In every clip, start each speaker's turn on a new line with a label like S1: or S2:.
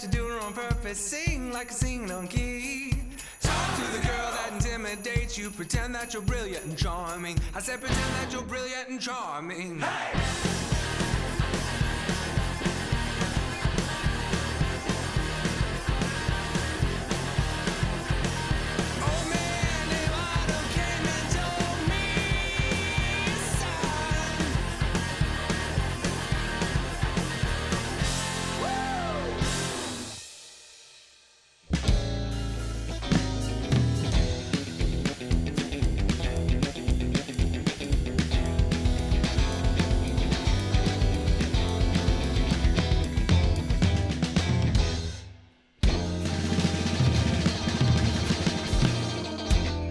S1: that you're doing on purpose. Sing like a singing on key. Talk to the girl that intimidates you. Pretend that you're brilliant and charming. I said pretend that you're brilliant and charming. Hey!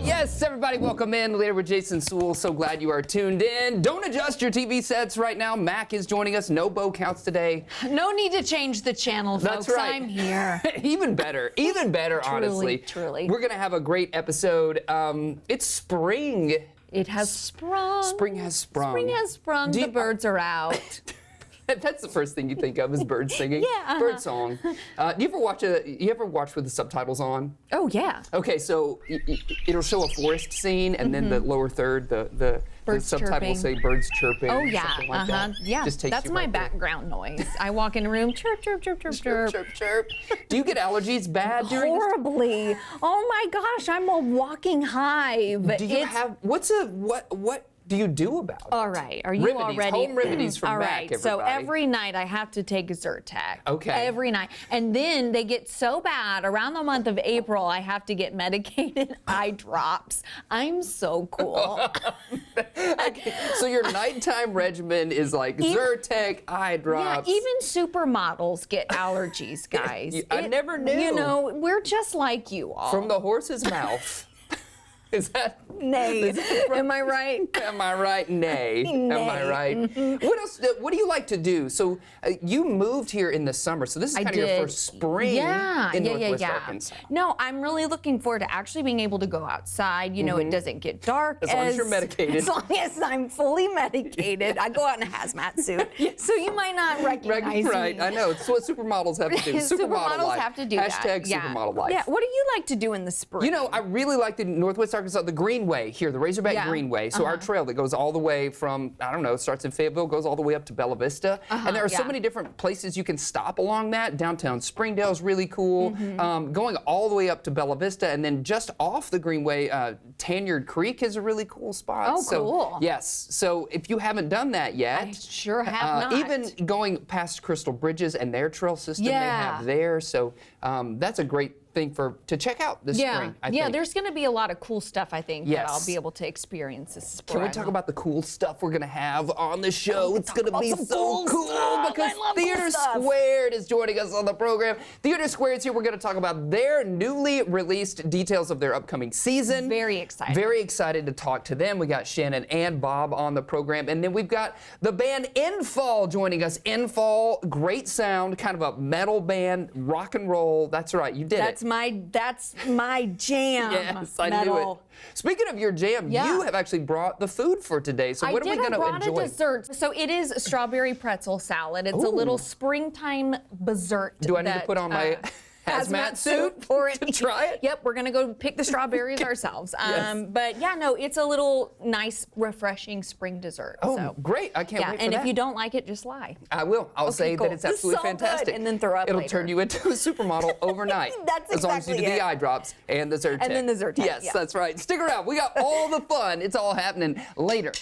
S2: Yes, everybody, welcome in. Later with Jason Suel. So glad you are tuned in. Don't adjust your TV sets right now. Mac is joining us. No bow counts today.
S3: No need to change the channel, folks.
S2: That's right.
S3: I'm here.
S2: Even better, honestly.
S3: Truly.
S2: We're going to have a great episode. It's spring.
S3: It has sprung.
S2: Spring has sprung.
S3: Spring has sprung. The birds are out.
S2: That's the first thing you think of is birds singing.
S3: Yeah.
S2: Bird song. Do you ever watch with the subtitles on?
S3: Oh, yeah.
S2: Okay, so it'll show a forest scene, and then the lower third, the subtitles say birds chirping.
S3: Oh, yeah.
S2: Something like that.
S3: Yeah.
S2: Just takes
S3: That's
S2: you
S3: my
S2: right there.
S3: background noise. I walk in a room, chirp, chirp, chirp, chirp, chirp.
S2: Chirp, chirp. Do you get allergies bad during this?
S3: Horribly. Oh, my gosh. I'm a walking hive.
S2: Do you have, what do you do about it?
S3: All right, are you
S2: remedies,
S3: already?
S2: Home remedies from
S3: all
S2: Mac,
S3: right,
S2: everybody.
S3: so every night I have to take Zyrtec.
S2: Okay.
S3: Every night, and then they get so bad around the month of April. I have to get medicated eye drops. I'm so cool.
S2: Okay, so your nighttime regimen is like Zyrtec, eye drops.
S3: Yeah, even supermodels get allergies, guys.
S2: I never knew.
S3: You know, we're just like you all.
S2: From the horse's mouth. Is that?
S3: Nay. Am I right?
S2: Am I right? Nay. Am I right? What else? What do you like to do? So you moved here in the summer, so this is kind of your first spring in Northwest Arkansas.
S3: No, I'm really looking forward to actually being able to go outside. You know, it doesn't get dark.
S2: As long as you're medicated.
S3: As long as I'm fully medicated. I go out in a hazmat suit, so you might not recognize me.
S2: Right, I know. It's what supermodels have to do.
S3: Supermodels
S2: life.
S3: have to do
S2: Hashtag
S3: that.
S2: supermodel life.
S3: Yeah. What do you like to do in the spring?
S2: You know, I really like the Northwest Arkansas, the Greenway here, the Razorback Greenway. So our trail that goes all the way from, I don't know, starts in Fayetteville, goes all the way up to Bella Vista. And there are so many different places you can stop along that. Downtown Springdale is really cool. Going all the way up to Bella Vista, and then just off the Greenway, Tanyard Creek is a really cool spot.
S3: Oh, cool.
S2: Yes. So if you haven't done that yet.
S3: I sure have not.
S2: Even going past Crystal Bridges and their trail system they have there. So that's a great thing to check out this spring, I think.
S3: There's going to be a lot of cool stuff, I think, that I'll be able to experience this spring.
S2: Can we talk about the cool stuff we're going to have on the show? It's going to be so cool because Theater Squared is joining us on the program. Theater Squared's here. We're going to talk about their newly released details of their upcoming season.
S3: Very excited.
S2: Very excited to talk to them. We got Shannon and Bob on the program. And then we've got the band Infall joining us. Infall, great sound, kind of a metal band, rock and roll. That's right, you did it.
S3: That's my jam.
S2: Yes, I knew it. Speaking of your jam, you have actually brought the food for today. So what are we going to enjoy?
S3: I brought a dessert. So it is a strawberry pretzel salad. It's a little springtime dessert.
S2: Do I need to put on my hazmat suit
S3: for it
S2: to try it?
S3: Yep, we're gonna go pick the strawberries ourselves. But yeah, no, it's a little nice, refreshing spring dessert.
S2: Oh,
S3: so.
S2: great! I can't wait for that.
S3: And if you don't like it, just lie.
S2: I will. I'll say
S3: cool.
S2: that it's absolutely fantastic.
S3: Good. And then throw up
S2: It'll
S3: later.
S2: turn you into a supermodel overnight.
S3: That's
S2: as long as you do the eye drops and the Zyrtec.
S3: And then the Zyrtec.
S2: Yes, that's right. Stick around. We got all the fun. It's all happening later.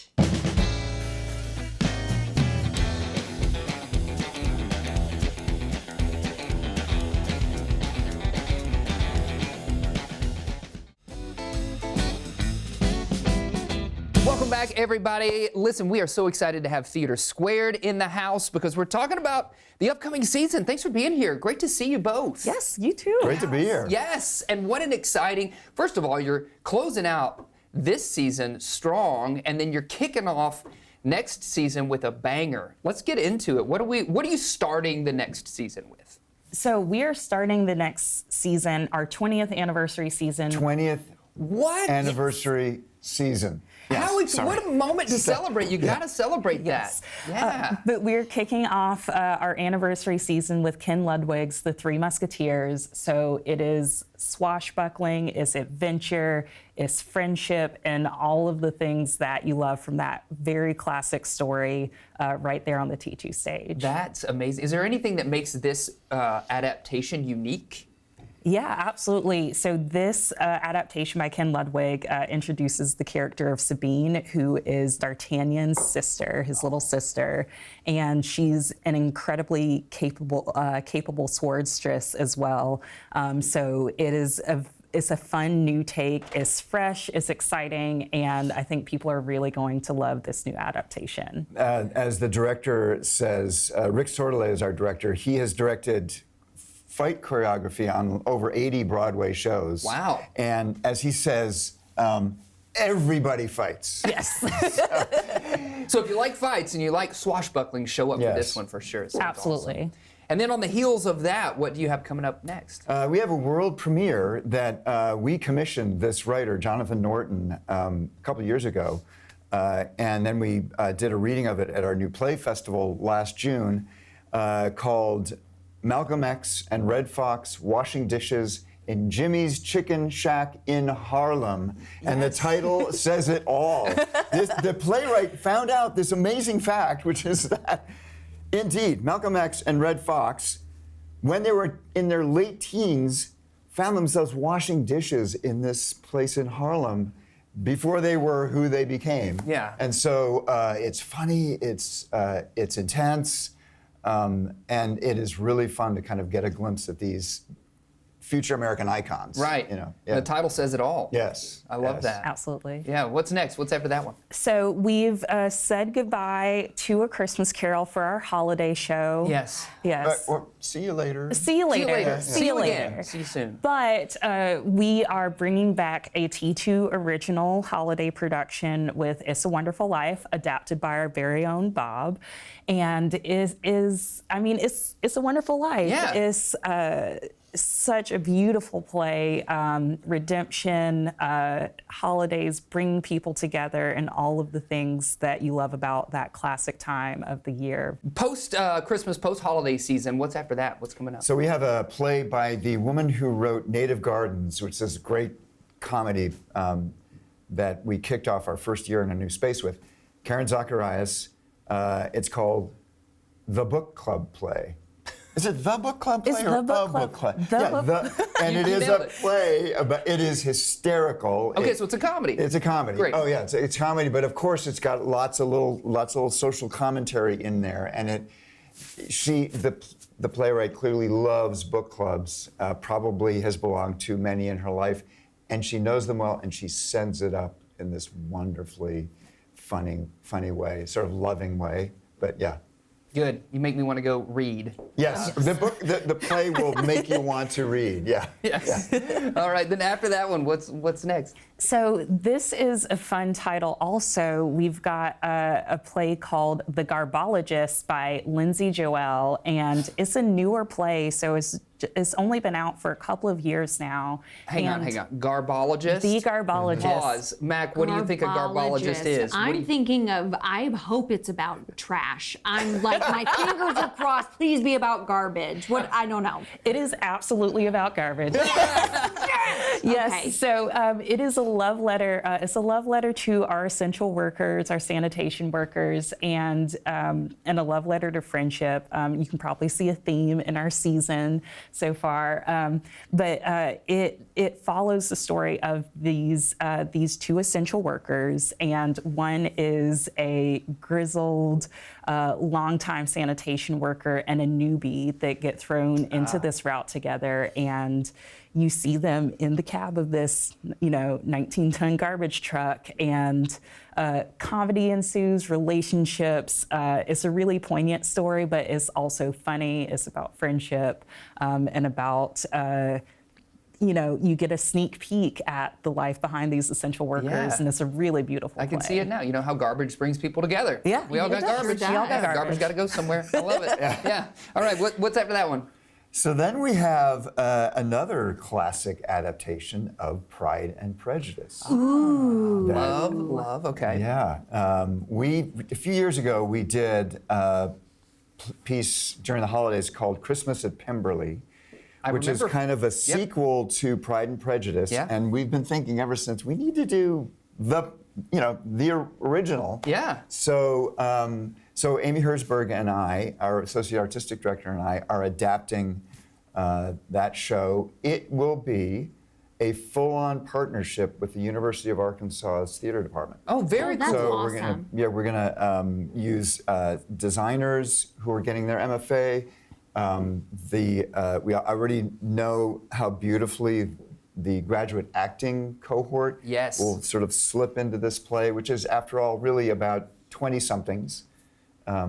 S2: Welcome back, everybody. Listen, we are so excited to have Theater Squared in the house because we're talking about the upcoming season. Thanks for being here. Great to see you both.
S3: Yes, you too.
S4: Great to be here.
S2: Yes, and what an exciting, first of all, you're closing out this season strong, and then you're kicking off next season with a banger. Let's get into it. What are you starting the next season with?
S5: So we are starting the next season, our 20th anniversary season.
S4: 20th
S2: What?
S4: anniversary season.
S2: What a moment to celebrate. You got to celebrate that. Yeah.
S5: But we're kicking off our anniversary season with Ken Ludwig's The Three Musketeers. So it is swashbuckling, it's adventure, it's friendship, and all of the things that you love from that very classic story right there on the T2 stage.
S2: That's amazing. Is there anything that makes this adaptation unique?
S5: Yeah, absolutely. So this adaptation by Ken Ludwig introduces the character of Sabine, who is D'Artagnan's sister, his little sister, and she's an incredibly capable swordstress as well. So it's a fun new take. It's fresh, it's exciting, and I think people are really going to love this new adaptation.
S4: As the director says, Rick Sordeley is our director. He has directed fight choreography on over 80 Broadway shows.
S2: Wow.
S4: And as he says, everybody fights.
S5: Yes.
S2: So if you like fights and you like swashbuckling, show up for
S4: Yes.
S2: this one for sure. It sounds
S5: Absolutely.
S2: awesome. And then on the heels of that, what do you have coming up next?
S4: We have a world premiere that we commissioned this writer, Jonathan Norton, a couple of years ago. And then we did a reading of it at our new play festival last June called Malcolm X and Red Fox Washing Dishes in Jimmy's Chicken Shack in Harlem. And the title says it all. The playwright found out this amazing fact, which is that, indeed, Malcolm X and Red Fox, when they were in their late teens, found themselves washing dishes in this place in Harlem before they were who they became.
S2: Yeah.
S4: And so it's funny, it's intense, and it is really fun to kind of get a glimpse at these future American icons.
S2: Right.
S4: You know.
S2: The title says it all.
S4: Yes.
S2: I love
S4: yes.
S2: that.
S5: Absolutely.
S2: Yeah. What's next? What's after that one?
S5: So we've said goodbye to A Christmas Carol for our holiday show.
S2: Yes.
S5: Yes.
S4: Or see you later.
S5: See you later.
S2: See you later.
S5: See you
S2: again.
S5: later.
S2: See you soon.
S5: But we are bringing back a T2 original holiday production with It's a Wonderful Life, adapted by our very own Bob. And it's a wonderful life.
S2: Yeah.
S5: It's such a beautiful play, redemption, holidays, bringing people together, and all of the things that you love about that classic time of the year.
S2: Post Christmas, post holiday season, what's after that? What's coming up?
S4: So we have a play by the woman who wrote Native Gardens, which is a great comedy that we kicked off our first year in a new space with. Karen Zacharias. It's called The Book Club Play. Is it The Book Club Play
S5: It's
S4: or
S5: The Book
S4: A
S5: Club.
S4: Book Club?
S5: The
S4: And it
S2: You
S4: is
S2: nailed
S4: a
S2: it.
S4: play, but it is hysterical.
S2: Okay, so it's a comedy.
S4: It's a comedy.
S2: Great.
S4: Oh yeah, it's comedy, but of course it's got lots of little social commentary in there, and the playwright clearly loves book clubs. Probably has belonged to many in her life, and she knows them well, and she sends it up in this wonderfully funny way, sort of loving way. But yeah.
S2: Good. You make me want to go read.
S4: Yes, the play will make you want to read. Yeah.
S2: Yes. All right. Then after that one, what's next?
S5: So this is a fun title also. We've got a play called The Garbologist by Lindsay Joel, and it's a newer play, so it's only been out for a couple of years now.
S2: Hang on. Garbologist?
S5: The Garbologist.
S2: Pause. Mac, what do you think a garbologist is?
S3: I'm thinking of, I hope it's about trash. I'm like, my fingers are crossed. Please be about garbage. What? I don't know.
S5: It is absolutely about garbage. Yes.
S3: Okay.
S5: So it is a love letter. It's a love letter to our essential workers, our sanitation workers, and a love letter to friendship. You can probably see a theme in our season so far, but it follows the story of these two essential workers, and one is a grizzled, longtime sanitation worker and a newbie that get thrown into this route together, and you see them in the cab of this, 19-ton garbage truck, and comedy ensues, relationships. It's a really poignant story, but it's also funny. It's about friendship and about, you get a sneak peek at the life behind these essential workers,
S2: Yeah.
S5: and it's a really beautiful
S2: I can
S5: play.
S2: see it now. You know how garbage brings people together.
S5: Yeah,
S2: We all
S5: it
S2: got
S5: does.
S2: garbage.
S5: We all got garbage.
S2: Garbage got to go somewhere. I love it. Yeah. All right. What's after that one?
S4: So then we have another classic adaptation of Pride and Prejudice.
S3: Ooh.
S2: Love, okay.
S4: Yeah. A few years ago, we did a piece during the holidays called Christmas at Pemberley, which is kind of a sequel to Pride and Prejudice.
S2: Yeah.
S4: And we've been thinking ever since, we need to do the original.
S2: Yeah.
S4: So Amy Herzberg and I, our associate artistic director, and I are adapting that show. It will be a full-on partnership with the University of Arkansas's theater department.
S2: Oh, very
S3: that's
S2: cool.
S4: So
S3: awesome.
S4: we're gonna use designers who are getting their MFA. We already know how beautifully the graduate acting cohort will sort of slip into this play, which is, after all, really about 20-somethings.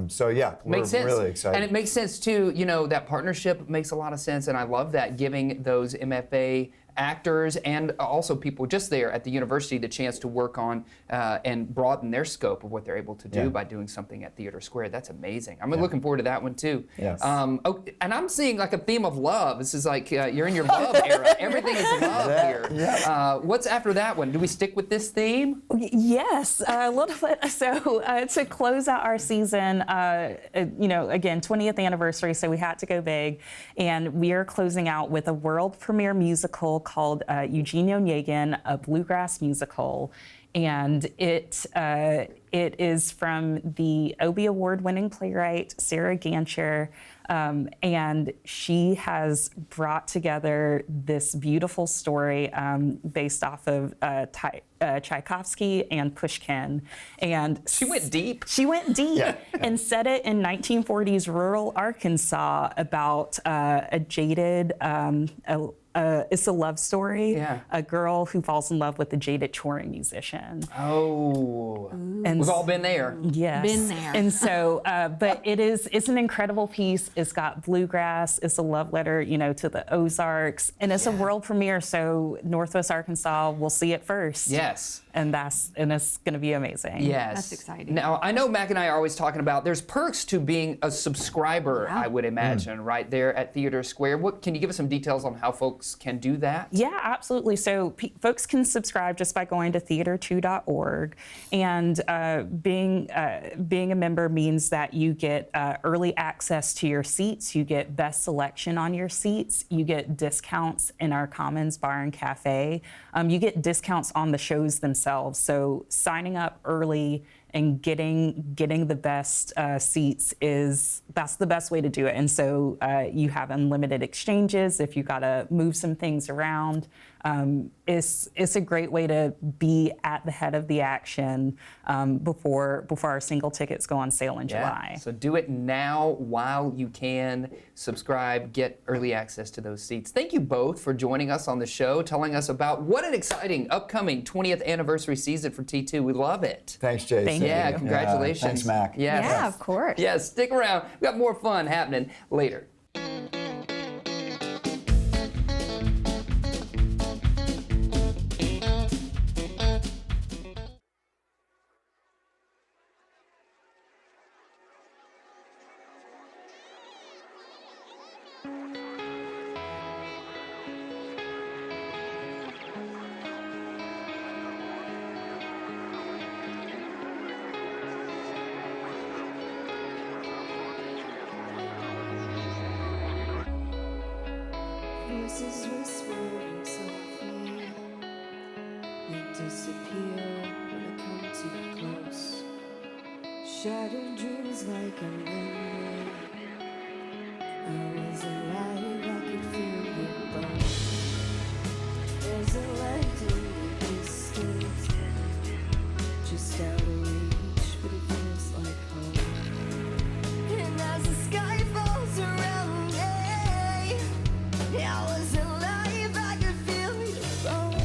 S4: So yeah, we're
S2: Makes sense.
S4: really excited.
S2: And it makes sense too, that partnership makes a lot of sense, and I love that, giving those MFA actors and also people just there at the university the chance to work on and broaden their scope of what they're able to do by doing something at Theater Square. That's amazing. I'm looking forward to that one too.
S4: Yes.
S2: And I'm seeing like a theme of love. This is like you're in your love era. Everything is love here.
S4: Yeah.
S2: What's after that one? Do we stick with this theme?
S5: Yes, a little bit. So to close out our season, again, 20th anniversary, so we had to go big, and we are closing out with a world premiere musical called Eugene Onegin, a bluegrass musical, and it is from the Obie Award-winning playwright Sarah Gancher, and she has brought together this beautiful story based off of Tchaikovsky and Pushkin, and
S2: She went deep.
S5: She went deep
S4: Yeah.
S5: and set it in 1940s rural Arkansas about a jaded. It's a love story.
S2: Yeah.
S5: A girl who falls in love with a jaded touring musician.
S2: Oh,
S5: And
S2: we've all been there.
S5: Yes.
S3: Been there.
S5: And so, but it's an incredible piece. It's got bluegrass. It's a love letter, to the Ozarks, and it's a world premiere. So Northwest Arkansas will see it first.
S2: Yes.
S5: And it's going to be amazing.
S2: Yes.
S3: That's exciting.
S2: Now, I know Mac and I are always talking about there's perks to being a subscriber, I would imagine, right there at Theater Square. Can you give us some details on how folks can do that?
S5: Yeah, absolutely. So folks can subscribe just by going to theater2.org, and being a member means that you get early access to your seats, you get best selection on your seats, you get discounts in our Commons Bar and Cafe, you get discounts on the shows themselves. So signing up early and getting the best seats that's the best way to do it. And so you have unlimited exchanges if you got to move some things around. It's a great way to be at the head of the action before our single tickets go on sale in July.
S2: So do it now while you can. Subscribe, get early access to those seats. Thank you both for joining us on the show, telling us about what an exciting upcoming 20th anniversary season for T2. We love it.
S4: Thanks, Jason.
S5: Thank you.
S2: Yeah, congratulations.
S4: Thanks, Mac.
S2: Yes.
S3: Yeah, of course.
S2: Yes, stick around. We've got more fun happening later.
S6: Voices whispering softly, they disappear when I come too close. Shattered dreams like a memory. I was alive, I could feel your bones. There's a light in the distance, just out of reach, but it feels like home. And as the sky falls around me, I was alive, I could feel your bones.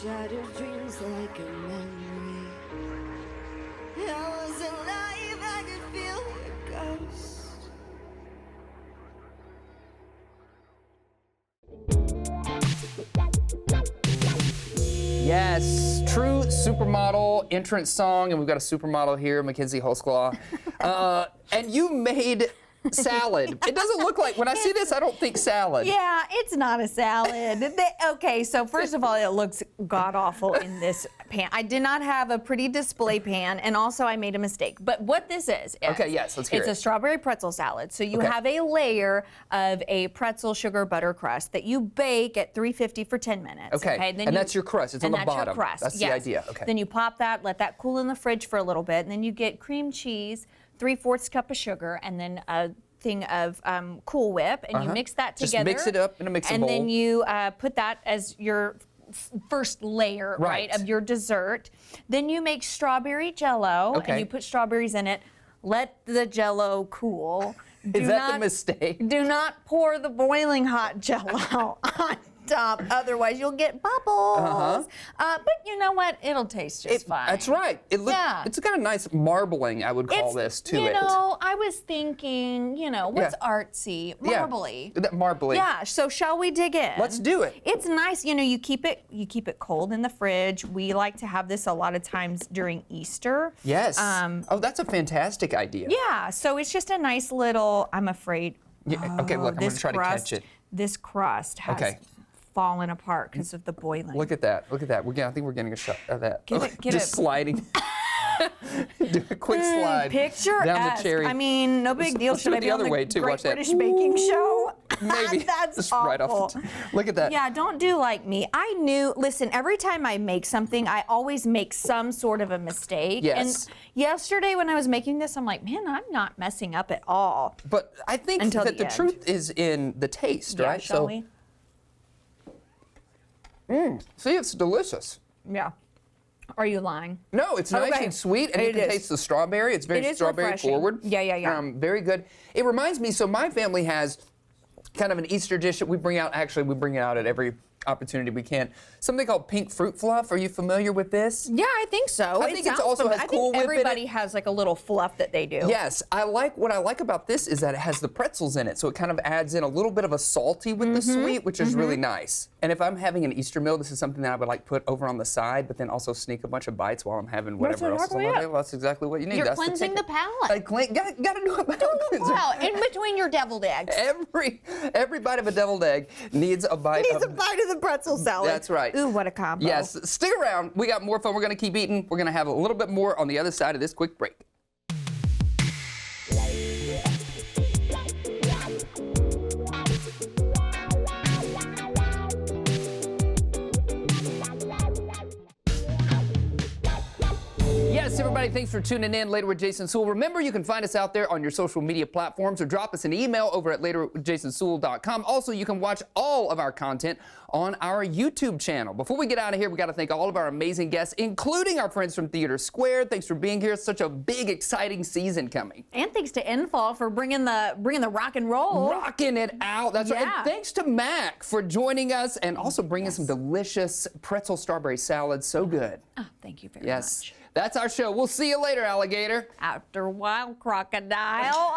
S6: Shattered dreams like a memory. I was alive, I could feel your ghost.
S2: Yes, true supermodel entrance song, and we've got a supermodel here, Mackenzie Holsclaw. And you made salad. It doesn't look like, when I see this, I don't think salad.
S3: Yeah, it's not a salad. Okay, so first of all, it looks god-awful in this pan. I did not have a pretty display pan, and also I made a mistake. But what this is
S2: Okay, yes, let's hear
S3: it's
S2: it.
S3: a strawberry pretzel salad. So you
S2: Okay.
S3: have a layer of a pretzel sugar butter crust that you bake at 350 for 10 minutes.
S2: Okay,
S3: Then
S2: and that's your crust. It's on the
S3: Your
S2: bottom.
S3: crust.
S2: That's the
S3: yes.
S2: idea. Okay.
S3: Then you pop that, let that cool in the fridge for a little bit, and then you get cream cheese, 3/4 cup of sugar, and then a thing of Cool Whip, and you mix that
S2: Just
S3: together.
S2: mix it up in a mixing bowl.
S3: And then you put that as your first layer,
S2: Right.
S3: of your dessert. Then you make strawberry jello,
S2: Okay.
S3: and you put strawberries in it. Let the jello cool.
S2: Is that the mistake?
S3: Do not pour the boiling hot jello on top, otherwise you'll get bubbles. But you know what? It'll taste just fine.
S2: That's right.
S3: Yeah.
S2: It's got a nice marbling, I would call this, to
S3: you
S2: it.
S3: know, I was thinking, what's
S2: Yeah.
S3: artsy?
S2: Yeah.
S3: Marbly.
S2: That marbly.
S3: Yeah, so shall we dig in?
S2: Let's do it.
S3: It's nice, you keep it cold in the fridge. We like to have this a lot of times during Easter.
S2: Yes. Oh, that's a fantastic idea.
S3: Yeah, so it's just a nice little, I'm afraid.
S2: Yeah, okay, look, I'm gonna
S3: this
S2: try to catch it.
S3: This crust has
S2: Okay.
S3: fallen apart because of the boiling.
S2: Look at that. Look at that. I think we're getting a shot of that.
S3: Get
S2: Just
S3: it.
S2: sliding. Do a quick slide
S3: Picture
S2: down the cherry.
S3: I mean, no big deal.
S2: Let's
S3: Should
S2: do
S3: I
S2: it
S3: be
S2: the
S3: on
S2: other
S3: the
S2: way, too.
S3: Great
S2: Watch that.
S3: British Baking Show?
S2: Maybe.
S3: That's
S2: Just
S3: awful.
S2: right off the Look at that.
S3: Yeah, don't do like me. Listen, every time I make something, I always make some sort of a mistake.
S2: Yes.
S3: And yesterday when I was making this, I'm like, man, I'm not messing up at all.
S2: But I think
S3: Until
S2: that
S3: the
S2: the
S3: end.
S2: truth is in the taste,
S3: Yeah,
S2: right?
S3: shall we?
S2: See, it's delicious.
S3: Yeah. Are you lying?
S2: No, it's nice
S3: Okay.
S2: and sweet, and you
S3: It
S2: can
S3: is.
S2: taste the strawberry. It's very
S3: It is
S2: strawberry
S3: refreshing.
S2: forward.
S3: Yeah.
S2: Very good. It reminds me, so my family has kind of an Easter dish that we bring out. Actually, we bring it out at every opportunity we can. Something called pink fruit fluff. Are you familiar with this?
S3: Yeah, I think so.
S2: I think it also has Cool Whip in it.
S3: everybody has like a little fluff that they do.
S2: Yes, what I like about this is that it has the pretzels in it, so it kind of adds in a little bit of a salty with the sweet, which is really nice. And if I'm having an Easter meal, this is something that I would like put over on the side, but then also sneak a bunch of bites while I'm having whatever else is on the table. That's exactly what you need.
S3: You're
S2: That's
S3: cleansing the
S2: ticket.
S3: palate.
S2: Gotta do a palate cleanser.
S3: Wow, in between your deviled eggs.
S2: Every bite of a deviled egg needs a bite
S3: Needs
S2: of
S3: a bite of the pretzel salad.
S2: That's right.
S3: Ooh, what a combo.
S2: Yes, stick around. We got more fun. We're going to keep eating. We're going to have a little bit more on the other side of this quick break. Yes, everybody, thanks for tuning in. Later with Jason Suel. Remember, you can find us out there on your social media platforms or drop us an email over at laterwithjasonsuel.com. Also, you can watch all of our content on our YouTube channel. Before we get out of here, we got to thank all of our amazing guests, including our friends from Theater Squared. Thanks for being here. It's such a big, exciting season coming.
S3: And thanks to Infall for bringing the rock and roll.
S2: Rocking it out. That's right.
S3: Yeah.
S2: And thanks to Mac for joining us and also bringing some delicious pretzel strawberry salad. So good.
S3: Oh, thank you very
S2: Yes.
S3: much.
S2: That's our show. We'll see you later, alligator.
S3: After a while, crocodile.